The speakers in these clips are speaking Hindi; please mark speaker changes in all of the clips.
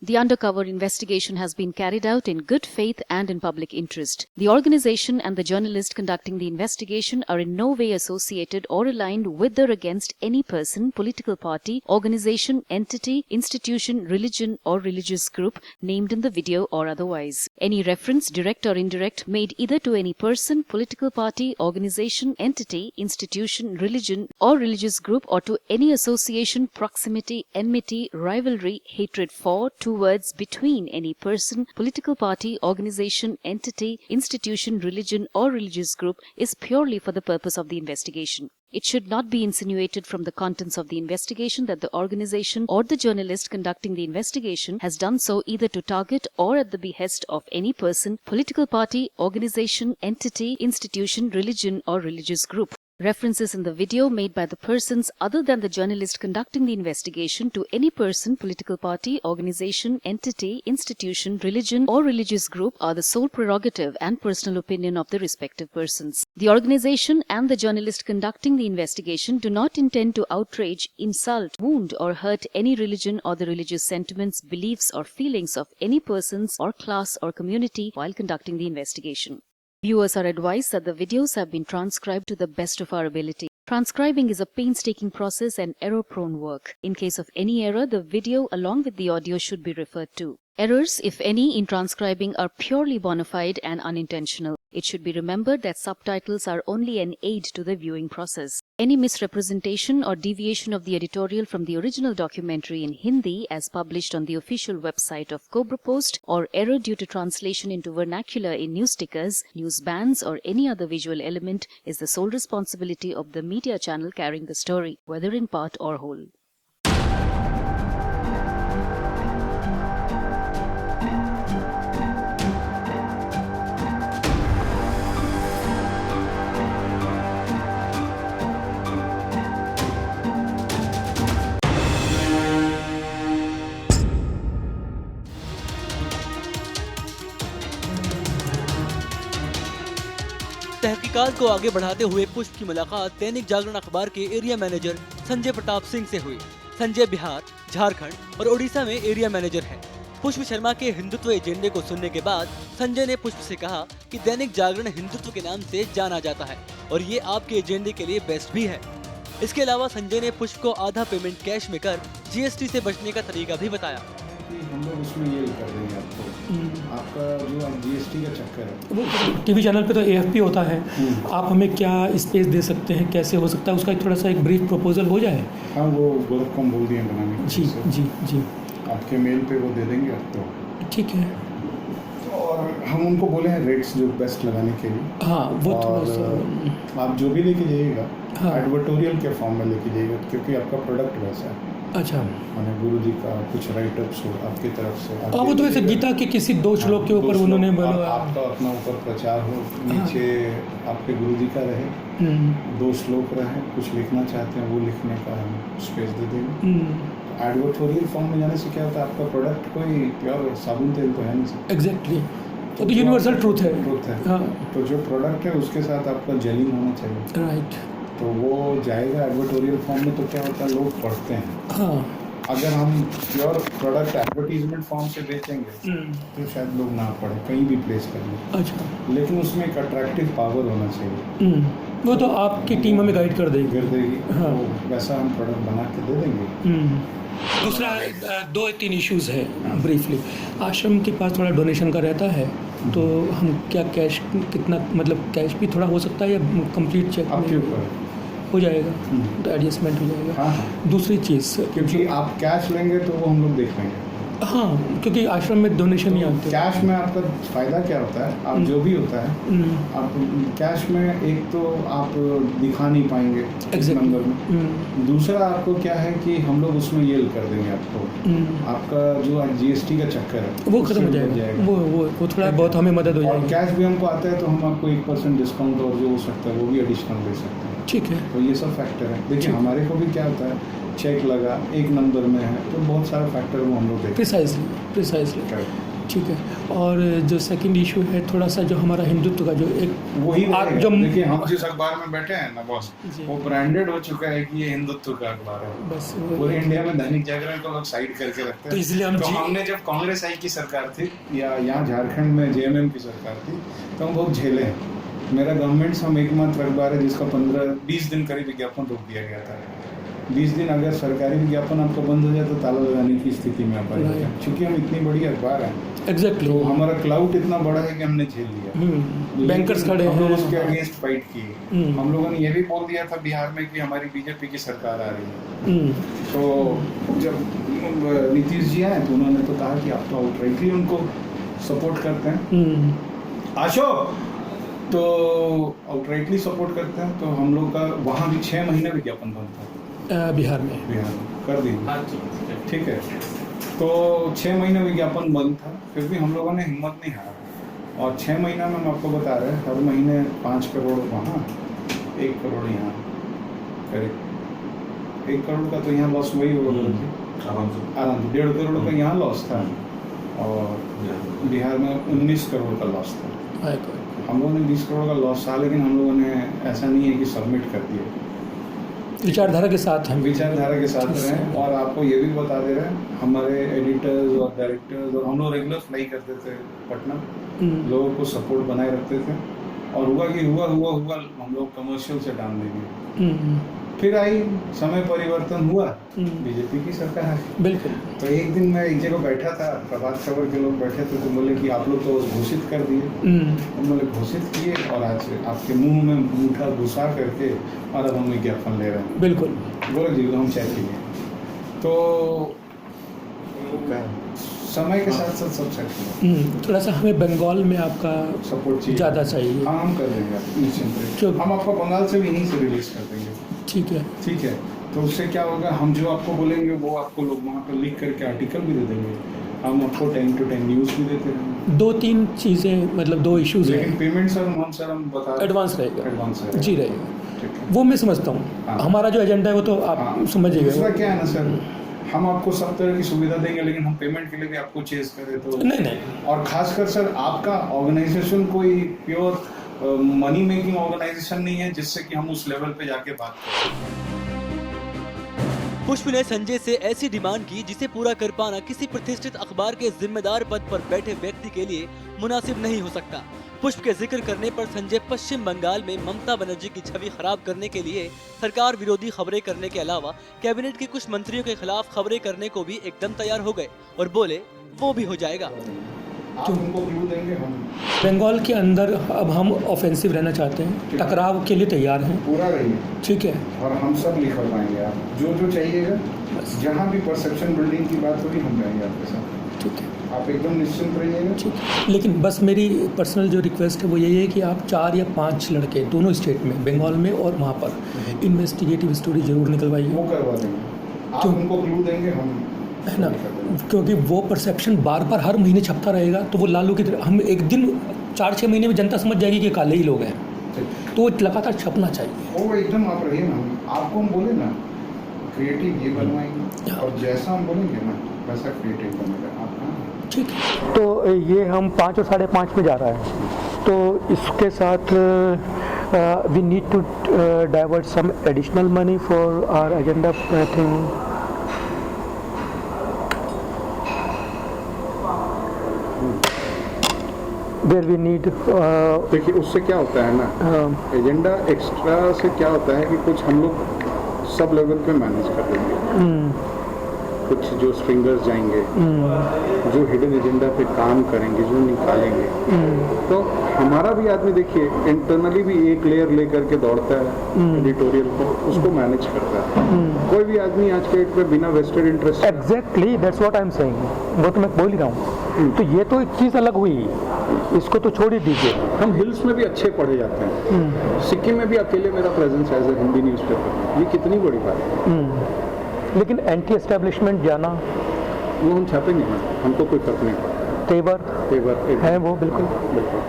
Speaker 1: The undercover investigation has been carried out in good faith and in public interest. The organization and the journalist conducting the investigation are in no way associated or aligned with or against any person, political party, organization, entity, institution, religion, or religious group named in the video or otherwise. Any reference, direct or indirect, made either to any person, political party, organization, entity, institution, religion, or religious group, or to any association, proximity, enmity, rivalry, hatred for, towards, between any person, political party, organization, entity, institution, religion, or religious group is purely for the purpose of the investigation. It should not be insinuated from the contents of the investigation that the organization or the journalist conducting the investigation has done so either to target or at the behest of any person, political party, organization, entity, institution, religion, or religious group. References in the video made by the persons other than the journalist conducting the investigation to any person, political party, organization, entity, institution, religion, or religious group are the sole prerogative and personal opinion of the respective persons. The organization and the journalist conducting the investigation do not intend to outrage, insult, wound, or hurt any religion or the religious sentiments, beliefs, or feelings of any persons or class or community while conducting the investigation. Viewers are advised that the videos have been transcribed to the best of our ability. Transcribing is a painstaking process and error-prone work. In case of any error, the video along with the audio should be referred to. Errors, if any, in transcribing are purely bona fide and unintentional. It should be remembered that subtitles are only an aid to the viewing process. Any misrepresentation or deviation of the editorial from the original documentary in Hindi as published on the official website of Cobra Post, or error due to translation into vernacular in news stickers, news bands, or any other visual element is the sole responsibility of the media channel carrying the story, whether in part or whole.
Speaker 2: तहकीकात को आगे बढ़ाते हुए पुष्प की मुलाकात दैनिक जागरण अखबार के एरिया मैनेजर संजय प्रताप सिंह से हुई। संजय बिहार, झारखंड और ओडिशा में एरिया मैनेजर हैं। पुष्प शर्मा के हिंदुत्व एजेंडे को सुनने के बाद संजय ने पुष्प से कहा कि दैनिक जागरण हिंदुत्व के नाम से जाना जाता है और ये आपके एजेंडे के लिए बेस्ट भी है। इसके अलावा संजय ने पुष्प को आधा पेमेंट कैश में कर जीएसटी से बचने का तरीका भी बताया।
Speaker 3: हम लोग उसमें ये कर देंगे आपको, आपका जो जीएसटी का चक्कर है।
Speaker 4: वो टीवी चैनल पे तो एएफपी होता है, आप हमें क्या स्पेस दे सकते हैं, कैसे हो सकता है, उसका थोड़ा सा एक ब्रीफ प्रपोजल हो जाए।
Speaker 3: हाँ, वो गोरखकॉम बोल दिए बनाने
Speaker 4: जी जी जी,
Speaker 3: आपके मेल पे वो दे देंगे आपको।
Speaker 4: ठीक है,
Speaker 3: और हम उनको बोले हैं रेट्स जो बेस्ट लगाने के लिए।
Speaker 4: हाँ, वो थोड़ा सा
Speaker 3: आप जो भी लेके जाइएगा,
Speaker 4: हाँ,
Speaker 3: एडवर्टोरियल के फॉर्म में लेके जाइएगा, क्योंकि आपका प्रोडक्ट वैसा है।
Speaker 4: अच्छा,
Speaker 3: मैंने गुरु जी का कुछ राइटअप्स हो आपकी तरफ से।
Speaker 4: वो तो वैसे गीता के किसी दो श्लोक के ऊपर उन्होंने बोला,
Speaker 3: आपका अपना ऊपर प्रचार हो, नीचे आपके गुरु जी का रहे, 2 श्लोक रहे, कुछ लिखना चाहते हैं वो लिखने का हम स्पेस दे देंगे। एडवर्टोरियल फॉर्म में जाने से क्या होता है, आपका प्रोडक्ट कोई प्योर साबुन तेल तो है नहीं।
Speaker 4: एग्जैक्टली, तो यूनिवर्सल ट्रूथ है।
Speaker 3: हाँ, तो जो प्रोडक्ट है उसके साथ आपका जेलिंग होना चाहिए।
Speaker 4: राइट,
Speaker 3: तो वो जाएगा एडवर्टोरियल फॉर्म में। तो क्या होता है, लोग पढ़ते हैं।
Speaker 4: हाँ,
Speaker 3: अगर हम प्योर प्रोडक्ट एडवर्टीजमेंट फॉर्म से बेचेंगे तो शायद लोग ना पढ़े, कहीं भी प्लेस कर लें।
Speaker 4: अच्छा,
Speaker 3: लेकिन उसमें एक अट्रैक्टिव पावर होना चाहिए।
Speaker 4: वो तो आपकी टीम हमें गाइड कर देगी।
Speaker 3: हाँ, तो वैसा हम प्रोडक्ट बना के दे देंगे।
Speaker 4: दूसरा 2-3 इश्यूज है ब्रीफली। आश्रम के पास थोड़ा डोनेशन का रहता है, तो हम क्या कैश कितना, मतलब कैश भी थोड़ा हो सकता है या कंप्लीट चेक
Speaker 3: आपके ऊपर
Speaker 4: हो जाएगा, तो एडजस्टमेंट हो जाएगा।
Speaker 3: हाँ,
Speaker 4: दूसरी चीज़,
Speaker 3: क्योंकि आप कैश लेंगे तो वो हम लोग देख लेंगे।
Speaker 4: हाँ, क्योंकि आश्रम में डोनेशन नहीं आते।
Speaker 3: कैश में आपका फ़ायदा क्या होता है, आप जो भी होता है आप कैश में एक तो आप दिखा नहीं पाएंगे नंबर में। दूसरा आपको क्या है कि हम लोग उसमें ये कर देंगे आपको, आपका जो जीएसटी का चक्कर है
Speaker 4: वो खत्म हो जाएगा। वो थोड़ा बहुत हमें मदद हो जाएगी।
Speaker 3: कैश भी हमको आता है तो हम आपको 1% डिस्काउंट और जो हो सकता है वो भी एडिशनल दे सकते हैं।
Speaker 4: ठीक है,
Speaker 3: तो ये सब फैक्टर है। देखिए हमारे को भी क्या होता है, चेक लगा, एक नंबर में है, तो बहुत सारा फैक्टर वो हम लोग देखते हैं।
Speaker 4: प्रिसाइजली। ठीक है। और जो सेकंड इशू है थोड़ा सा जो हमारा हिंदुत्व का जो एक
Speaker 3: वही
Speaker 4: आप जो
Speaker 3: देखिए, हम जिस अखबार में बैठे हैं ना बॉस,
Speaker 4: जी।
Speaker 3: वो ब्रांडेड हो चुका है कि ये हिंदुत्व का अखबार है।
Speaker 4: बस
Speaker 3: पूरे इंडिया में दैनिक जागरण को लोग साइड करके रखते हैं।
Speaker 4: तो इसलिए
Speaker 3: हमने जब कांग्रेस आई की सरकार थी या यहाँ झारखंड में जेएमएम की सरकार थी, तो हम बहुत झेले हैं। मेरा गवर्नमेंट से हम एकमात्र अखबार है जिसका 15-20 दिन करीब विज्ञापन रोक दिया गया था। 20 दिन अगर सरकारी विज्ञापन आपको बंद हो जाए तो ताला लगाने की स्थिति में आप आएंगे, क्योंकि हम इतनी बड़ी अखबार हैं।
Speaker 4: एग्जैक्टली
Speaker 3: तो हमारा क्लाउड इतना बड़ा है कि हमने झेल लिया।
Speaker 4: बैंकर्स खड़े
Speaker 3: हम
Speaker 4: हैं,
Speaker 3: लोग उसके अगेंस्ट फाइट किए। हम लोगों ने ये भी बोल दिया था बिहार में कि हमारी बीजेपी की सरकार आ रही है। तो जब नीतीश जी आए तो उन्होंने तो कहा कि आप तो आउटराइटली उनको सपोर्ट करते हैं, अशोक तो आउटराइटली सपोर्ट करते हैं। तो हम लोग का वहाँ भी 6 महीने विज्ञापन बंद था
Speaker 4: बिहार में
Speaker 3: कर दी, ठीक है। तो 6 महीने विज्ञापन बंद था, फिर भी हम लोगों ने हिम्मत नहीं हारा। और 6 महीना में हम आपको बता रहे हैं, हर महीने 5 करोड़ वहाँ, 1 करोड़ यहाँ, करीब 1 करोड़ का तो यहाँ लॉस वही होगा आराम से 1.5 करोड़ का यहाँ लॉस था, और बिहार में 19 करोड़ का लॉस था। हम लोगों ने 20 करोड़ का लॉस था, लेकिन हम लोगों ने ऐसा नहीं है कि सबमिट कर दिए,
Speaker 4: विचारधारा के साथ हम
Speaker 3: विचारधारा के साथ रहे हैं। और आपको ये भी बता दे रहे हैं, हमारे एडिटर्स और डायरेक्टर्स और हम लोग रेगुलर फ्लाई करते थे पटना, लोगों को सपोर्ट बनाए रखते थे। और हुआ कि हुआ हम लोग कमर्शियल से डाल देंगे। फिर आई समय परिवर्तन हुआ, बीजेपी की सरकार है।
Speaker 4: बिल्कुल।
Speaker 3: तो एक दिन मैं एक जगह बैठा था, प्रभात खबर के लोग बैठे थे, तो बोले कि आप लोग तो घोषित कर दिए। हम बोले घोषित किए और आज आपके मुंह में मुठा घुसा करके और अब हम विज्ञापन ले रहे हैं।
Speaker 4: बिल्कुल।
Speaker 3: बोले जी हम चाहिए। तो समय के साथ साथ सब सेट हुआ।
Speaker 4: थोड़ा सा हमें बंगाल में आपका
Speaker 3: सपोर्ट चाहिए,
Speaker 4: ज़्यादा चाहिए।
Speaker 3: हाँ हम कर देंगे, आप निश्चिंत
Speaker 4: क्यों?
Speaker 3: हम आपको बंगाल से भी यहीं से रिलीज कर देंगे।
Speaker 4: ठीक है,
Speaker 3: ठीक है। तो उससे क्या होगा, हम जो आपको बोलेंगे वो आपको लोग वहाँ पर लिख करके आर्टिकल भी दे देंगे। हम आपको 10 to 10 न्यूज़ भी देते हैं।
Speaker 4: 2-3 चीज़ें, मतलब 2 इश्यूज हैं।
Speaker 3: लेकिन पेमेंट सर हम बता
Speaker 4: एडवांस रहेगा,
Speaker 3: एडवांस
Speaker 4: जी रहेगा,
Speaker 3: ठीक है।
Speaker 4: वो मैं समझता हूँ।
Speaker 3: हाँ।
Speaker 4: हमारा जो एजेंडा है वो तो आप
Speaker 3: हाँ।
Speaker 4: समझिएगा।
Speaker 3: दूसरा क्या है ना सर, हम आपको सब तरह की सुविधा देंगे, लेकिन हम पेमेंट के लिए भी आपको चेज करें तो
Speaker 4: नहीं।
Speaker 3: और खासकर सर आपका ऑर्गेनाइजेशन कोई प्योर मनी मेकिंग ऑर्गेनाइजेशन नहीं है जिससे कि हम उस लेवल पे जाके बात करें।
Speaker 2: पुष्प ने संजय से ऐसी डिमांड की जिसे पूरा कर पाना किसी प्रतिष्ठित अखबार के जिम्मेदार पद पर बैठे व्यक्ति के लिए मुनासिब नहीं हो सकता। पुष्प के जिक्र करने पर संजय पश्चिम बंगाल में ममता बनर्जी की छवि खराब करने के लिए सरकार विरोधी खबरें करने के अलावा कैबिनेट के कुछ मंत्रियों के खिलाफ खबरें करने को भी एकदम तैयार हो गए और बोले वो भी हो जाएगा।
Speaker 3: आप उनको क्लू देंगे, हम
Speaker 4: बंगाल के अंदर अब हम ऑफेंसिव रहना चाहते हैं, टकराव के लिए तैयार हैं।
Speaker 3: पूरा रहिए,
Speaker 4: ठीक है।
Speaker 3: और हम सब लिखवा पाएंगे। आप जो चाहिएगा, जहाँ भी परसेप्शन बिल्डिंग की बात होगी हम रहेंगे आपके साथ, ठीक है। आप एकदम निश्चिंत रहिएगा, ठीक है।
Speaker 4: लेकिन बस मेरी पर्सनल जो रिक्वेस्ट है वो यही है कि आप 4 या 5 लड़के दोनों स्टेट में, बंगाल में और वहाँ पर इन्वेस्टिगेटिव स्टोरी जरूर निकलवाइए।
Speaker 3: वो करवा देंगे। आप उनको क्लू देंगे, हम
Speaker 4: है ना, क्योंकि वो परसेप्शन बार बार हर महीने छपता रहेगा तो वो लालू की तरह हम एक दिन 4-6 महीने में जनता समझ जाएगी कि काले ही लोग हैं, तो लगातार छपना चाहिए।
Speaker 3: वो एकदम आप रहिए ना, आपको हम बोले ना क्रिएटिव ये बनवाएंगे और जैसा हम बोलेंगे ना वैसा क्रिएटिव बनेगा। आप कहाँ,
Speaker 4: ठीक है। तो ये हम 5 और 5:30 में जा रहा है, तो इसके साथ we need to divert some additional money for our agenda, I think. Where we need
Speaker 3: देखिए उससे क्या होता है ना, एजेंडा एक्स्ट्रा से क्या होता है कि कुछ हम लोग सब लेवल पे मैनेज कर देंगे। कुछ जो स्ट्रिंगर्स जाएंगे, जो हिडन एजेंडा पे काम करेंगे, जो निकालेंगे, तो हमारा भी आदमी देखिए इंटरनली भी एक लेयर लेकर के दौड़ता है एडिटोरियल को, उसको मैनेज करता है। कोई भी आदमी आज के डेट पे बिना vested interest,
Speaker 4: exactly that's what I am saying, वो तो मैं बोल ही रहा हूँ। तो ये तो एक चीज़ अलग हुई, इसको तो छोड़ ही दीजिए।
Speaker 3: हम हिल्स में भी अच्छे पढ़े जाते हैं, सिक्किम में भी अकेले मेरा presence as a Hindi newspaper, ये कितनी बड़ी बात है।
Speaker 4: लेकिन एंटी एस्टेब्लिशमेंट जाना
Speaker 3: वो हम छापेंगे ना, हमको कोई फर्क नहीं पड़ता।
Speaker 4: तेवर है वो, बिल्कुल
Speaker 3: बिल्कुल।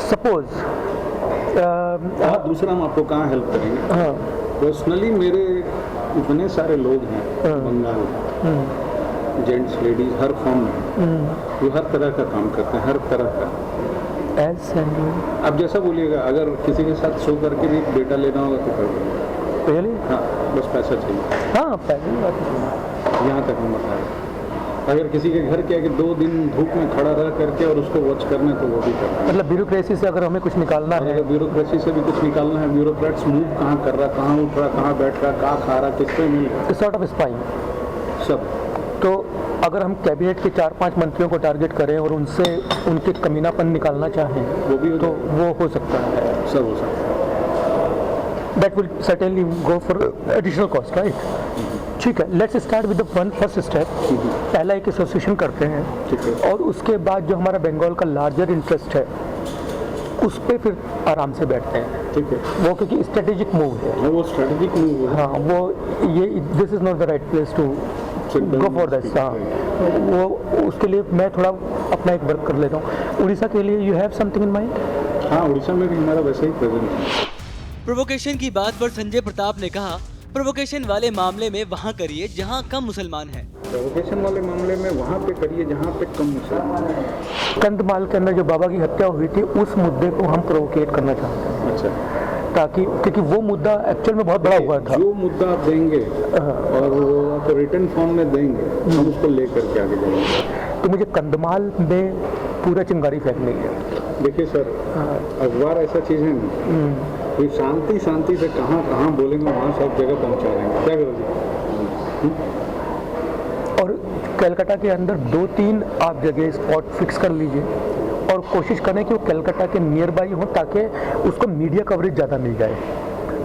Speaker 4: सपोज
Speaker 3: दूसरा हम आपको कहाँ हेल्प करेंगे। पर्सनली मेरे इतने सारे लोग हैं बंगाल में, जेंट्स लेडीज हर फॉर्म में, वो हर तरह का काम करते हैं, हर तरह का। आप जैसा बोलिएगा, अगर किसी के साथ शो करके भी डेटा लेना होगा तो कर देंगे।
Speaker 4: रियली?
Speaker 3: हाँ, बस पैसा चाहिए।
Speaker 4: हाँ, पैसे की बात है।
Speaker 3: यहाँ तक हम बता रहे हैं। अगर किसी के घर के आगे 2 दिन धूप में खड़ा रह करके और उसको वॉच करना है तो वो भी करना है।
Speaker 4: मतलब ब्यूरोक्रेसी से अगर हमें कुछ निकालना है,
Speaker 3: अगर ब्यूरोक्रेसी से भी कुछ निकालना है, ब्यूरोक्रेट्स मूव कहाँ कर रहा, कहाँ उठ रहा, कहाँ बैठ रहा, कहाँ खा रहा, किस पे मिल रहा,
Speaker 4: सॉर्ट ऑफ स्पाइंग
Speaker 3: सब।
Speaker 4: तो अगर हम कैबिनेट के 4-5 मंत्रियों को टारगेट करें और उनसे उनके कमीनापन निकालना चाहें
Speaker 3: वो भी
Speaker 4: तो वो हो सकता है।
Speaker 3: सब हो सकता है।
Speaker 4: That will certainly go for additional cost, right? ठीक है, let's start with the first step. पहला एक एसोसिएशन करते हैं,
Speaker 3: ठीक है।
Speaker 4: और उसके बाद जो हमारा बंगाल का लार्जर इंटरेस्ट है उस पर फिर आराम से बैठते हैं।
Speaker 3: ठीक है,
Speaker 4: वो क्योंकि स्ट्रेटेजिक मूव है।
Speaker 3: हाँ, वो स्ट्रेटेजिक मूव है।
Speaker 4: हाँ, वो ये this is not the right place to go for this. हाँ, वो उसके लिए मैं थोड़ा अपना एक वर्क कर लेता हूँ। उड़ीसा के लिए you have something in mind?
Speaker 3: हाँ, उड़ीसा में भी हमारा वैसे ही प्रेजेंट है।
Speaker 2: प्रोवोकेशन की बात पर संजय प्रताप ने कहा, प्रोवोकेशन वाले मामले में वहाँ करिए जहाँ कम मुसलमान हैं।
Speaker 3: प्रोवोकेशन वाले मामले में वहाँ पे करिए जहाँ पे कम मुसलमान हैं।
Speaker 4: कंधमाल के अंदर जो बाबा की हत्या हुई थी उस मुद्दे को हम प्रोवोकेट करना चाहते हैं।
Speaker 3: अच्छा,
Speaker 4: ताकि क्योंकि वो मुद्दा एक्चुअल में बहुत बड़ा हुआ था।
Speaker 3: जो मुद्दा आप देंगे और वो आप रिटर्न फॉर्म में देंगे, हम उसको लेकर के आगे जाएंगे।
Speaker 4: तो मुझे कंधमाल में पूरा चिंगारी फेंकनी है।
Speaker 3: देखिए सर, अखबार ऐसा चीज़ है ना, ये शांति से कहाँ बोलेंगे वहाँ सब जगह पहुँचा देंगे। क्या करोगे?
Speaker 4: और कलकत्ता के अंदर 2-3 आप जगह स्पॉट फिक्स कर लीजिए और कोशिश करें कि वो कलकत्ता के नियर बाई हो ताकि उसको मीडिया कवरेज ज़्यादा मिल जाए।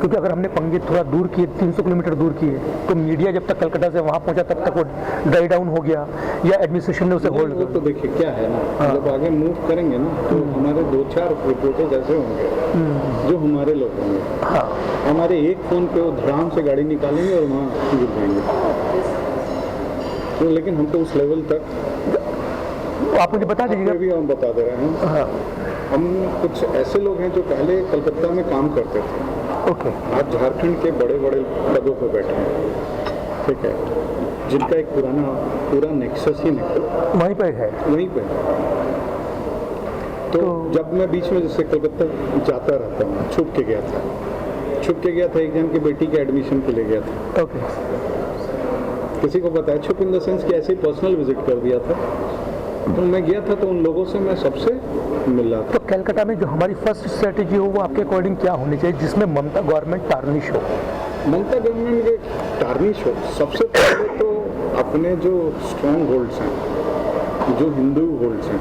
Speaker 4: क्योंकि अगर हमने पंगे थोड़ा दूर किए, 300 किलोमीटर दूर किए, तो मीडिया जब तक कलकत्ता से वहाँ पहुँचा तब तक वो ड्राई डाउन हो गया या एडमिनिस्ट्रेशन ने उसे होल्ड
Speaker 3: वो तो देखिए क्या है ना, जब आगे मूव करेंगे ना तो हमारे 2-4 रिपोर्टर्स ऐसे होंगे जो हमारे लोग होंगे।
Speaker 4: हाँ,
Speaker 3: हमारे एक फ़ोन पे वो धड़ाम से गाड़ी निकालेंगे और वहाँ गिर जाएंगे। तो लेकिन हम तो उस लेवल तक
Speaker 4: आप मुझे बता दीजिएगा।
Speaker 3: भी हम बता दे रहे हैं।
Speaker 4: हाँ,
Speaker 3: हम कुछ ऐसे लोग हैं जो पहले कलकत्ता में काम करते थे,
Speaker 4: ओके,
Speaker 3: आज झारखंड के बड़े पदों पर बैठे हैं। ठीक है, जिनका एक पूरा नेक्सस ही निकला
Speaker 4: वहीं पर है।
Speaker 3: वहीं पे। तो जब मैं बीच में जैसे कलकत्ता जाता रहता हूँ, छुप के गया था एक जन की बेटी के एडमिशन के लिए गया था।
Speaker 4: ओके,
Speaker 3: किसी को बताया, छुप इन द सेंस कि ऐसे ही पर्सनल विजिट कर दिया था। तो मैं गया था तो उन लोगों से मैं सबसे मिला था।
Speaker 4: तो कलकत्ता में जो हमारी फर्स्ट स्ट्रेटेजी हो वो आपके अकॉर्डिंग क्या होनी चाहिए जिसमें ममता गवर्नमेंट टार्निश हो?
Speaker 3: ममता गवर्नमेंट के टार्निश हो, सबसे पहले तो अपने जो स्ट्रॉन्ग होल्ड्स हैं, जो हिंदू होल्ड्स हैं,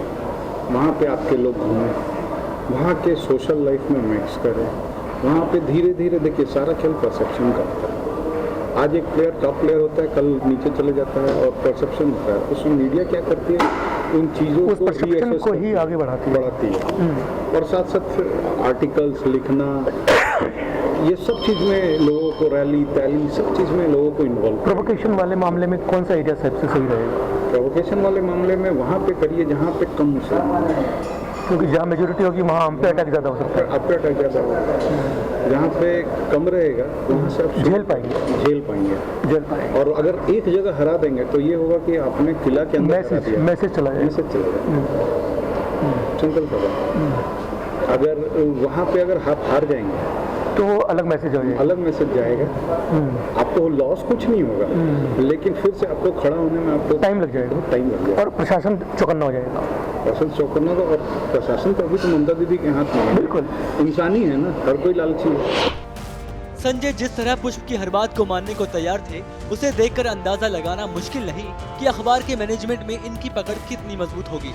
Speaker 3: वहाँ पे आपके लोग घूमें, वहाँ के सोशल लाइफ में मिक्स करें। वहाँ पे धीरे धीरे देखिए सारा खेल परसेप्शन का होता है। आज एक प्लेयर टॉप प्लेयर होता है, कल नीचे चले जाता है और परसेप्शन होता है। उसमें मीडिया क्या करती है, उन चीज़ों
Speaker 4: उस परसेप्शन को ही आगे बढ़ाती
Speaker 3: है। और साथ साथ फिर आर्टिकल्स लिखना, ये सब चीज़ में लोगों को रैली तैली सब चीज़ में लोगों को इन्वॉल्व।
Speaker 4: प्रोवोकेशन वाले मामले में कौन सा एरिया सबसे सही रहेगा?
Speaker 3: प्रोवोकेशन वाले मामले में वहाँ पे करिए जहाँ पे कम मुसलमान है,
Speaker 4: क्योंकि जहाँ मेजोरिटी होगी वहाँ हम पे अटैक ज़्यादा हो सकता है।
Speaker 3: आप पे अटैक ज़्यादा होगा। जहाँ पे कम रहेगा वहाँ से आप
Speaker 4: झेल पाएंगे।
Speaker 3: और अगर एक जगह हरा देंगे तो ये होगा कि आपने किला के अंदर हरा दिया,
Speaker 4: मैसेज चला जाएगा।
Speaker 3: सिंपल पता। अगर वहाँ पे अगर आप हार जाएंगे
Speaker 4: तो वो अलग मैसेज हो जाएगा,
Speaker 3: अलग मैसेज जाएगा। आपको लॉस कुछ नहीं होगा, लेकिन फिर से आपको खड़ा होने में आपको
Speaker 4: टाइम लग जाएगा। और प्रशासन चौकन्ना हो जाएगा।
Speaker 3: प्रशासन चौकन्ना तो, और प्रशासन का भी तो ममता दीदी के हाथ में है।
Speaker 4: बिल्कुल,
Speaker 3: इंसानी है ना, हर कोई लालची है।
Speaker 2: संजय जिस तरह पुष्प की हर बात को मानने को तैयार थे, उसे देखकर अंदाजा लगाना मुश्किल नहीं कि अखबार के मैनेजमेंट में इनकी पकड़ कितनी मजबूत होगी।